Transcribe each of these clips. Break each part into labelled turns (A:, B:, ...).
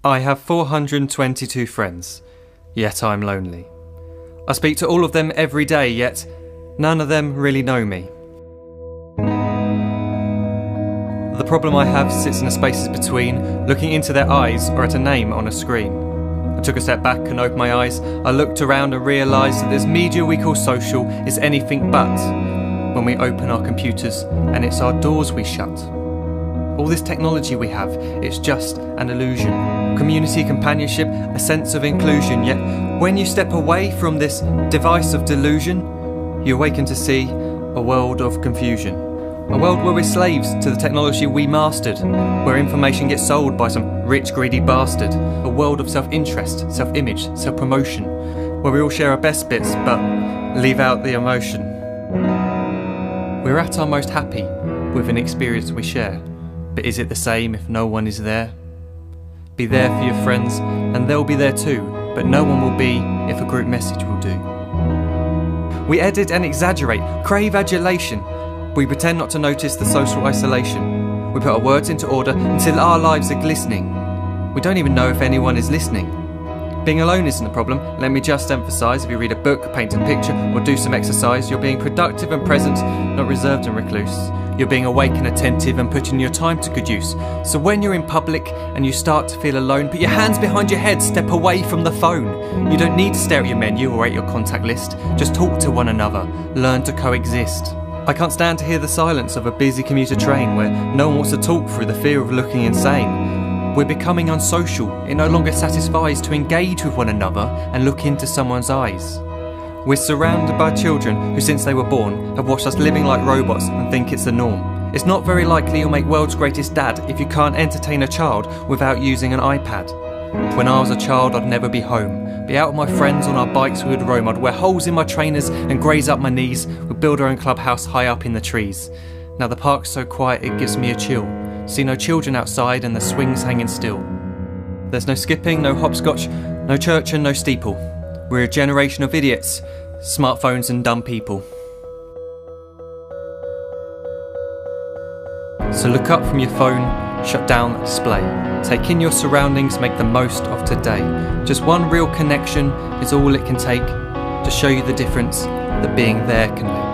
A: I have 422 friends, yet I'm lonely. I speak to all of them every day, yet none of them really know me. The problem I have sits in the spaces between looking into their eyes or at a name on a screen. I took a step back and opened my eyes. I looked around and realised that this media we call social is anything but when we open our computers and it's our doors we shut. All this technology we have, it's just an illusion. Community, companionship, a sense of inclusion. Yet when you step away from this device of delusion, you awaken to see a world of confusion. A world where we're slaves to the technology we mastered, where information gets sold by some rich, greedy bastard. A world of self-interest, self-image, self-promotion, where we all share our best bits but leave out the emotion. We're at our most happy with an experience we share. But is it the same if no one is there? Be there for your friends and they'll be there too, but no one will be if a group message will do. We edit and exaggerate, crave adulation. We pretend not to notice the social isolation. We put our words into order until our lives are glistening. We don't even know if anyone is listening. Being alone isn't a problem, let me just emphasise. If you read a book, paint a picture or do some exercise, you're being productive and present, not reserved and recluse. You're being awake and attentive and putting your time to good use. So when you're in public and you start to feel alone, put your hands behind your head, step away from the phone. You don't need to stare at your menu or at your contact list. Just talk to one another, learn to coexist. I can't stand to hear the silence of a busy commuter train where no one wants to talk through the fear of looking insane. We're becoming unsocial. It no longer satisfies to engage with one another and look into someone's eyes. We're surrounded by children who since they were born have watched us living like robots and think it's the norm. It's not very likely you'll make world's greatest dad if you can't entertain a child without using an iPad. When I was a child I'd never be home. Be out with my friends on our bikes we would roam. I'd wear holes in my trainers and graze up my knees. We'd build our own clubhouse high up in the trees. Now the park's so quiet it gives me a chill. See no children outside and the swings hanging still. There's no skipping, no hopscotch, no church and no steeple. We're a generation of idiots, smartphones and dumb people. So look up from your phone, shut down the display. Take in your surroundings, make the most of today. Just one real connection is all it can take to show you the difference that being there can make.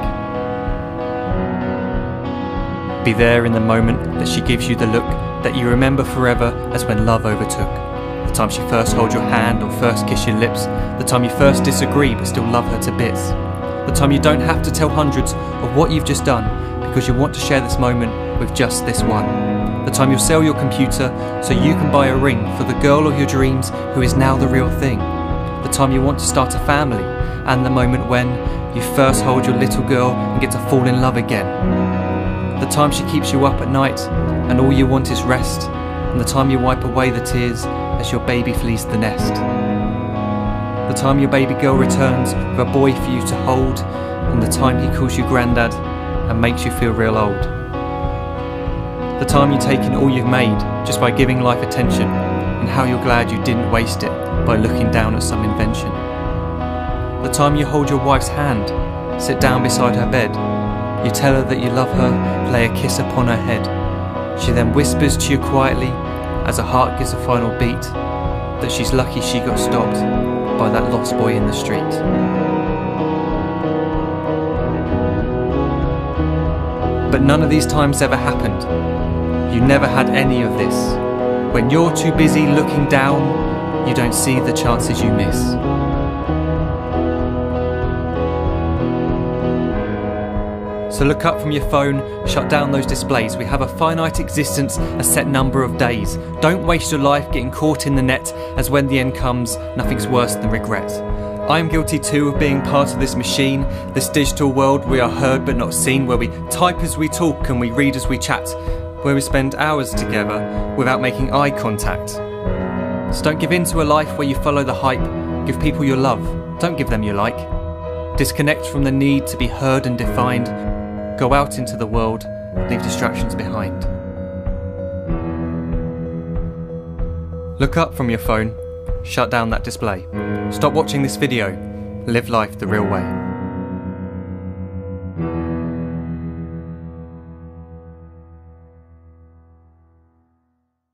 A: Be there in the moment that she gives you the look that you remember forever as when love overtook. The time she first holds your hand or first kiss your lips. The time you first disagree but still love her to bits. The time you don't have to tell hundreds of what you've just done because you want to share this moment with just this one. The time you'll sell your computer so you can buy a ring for the girl of your dreams who is now the real thing. The time you want to start a family and the moment when you first hold your little girl and get to fall in love again. The time she keeps you up at night and all you want is rest. And the time you wipe away the tears as your baby flees the nest. The time your baby girl returns with a boy for you to hold, and the time he calls you granddad and makes you feel real old. The time you take in all you've made just by giving life attention, and how you're glad you didn't waste it by looking down at some invention. The time you hold your wife's hand, sit down beside her bed, you tell her that you love her, lay a kiss upon her head. She then whispers to you quietly as her heart gives a final beat that she's lucky she got stopped by that lost boy in the street. But none of these times ever happened. You never had any of this. When you're too busy looking down, you don't see the chances you miss. So look up from your phone, shut down those displays. We have a finite existence, a set number of days. Don't waste your life getting caught in the net, as when the end comes, nothing's worse than regret. I am guilty too of being part of this machine, this digital world we are heard but not seen, where we type as we talk and we read as we chat, where we spend hours together without making eye contact. So don't give in to a life where you follow the hype. Give people your love, don't give them your like. Disconnect from the need to be heard and defined. Go out into the world, leave distractions behind. Look up from your phone, shut down that display. Stop watching this video, live life the real way.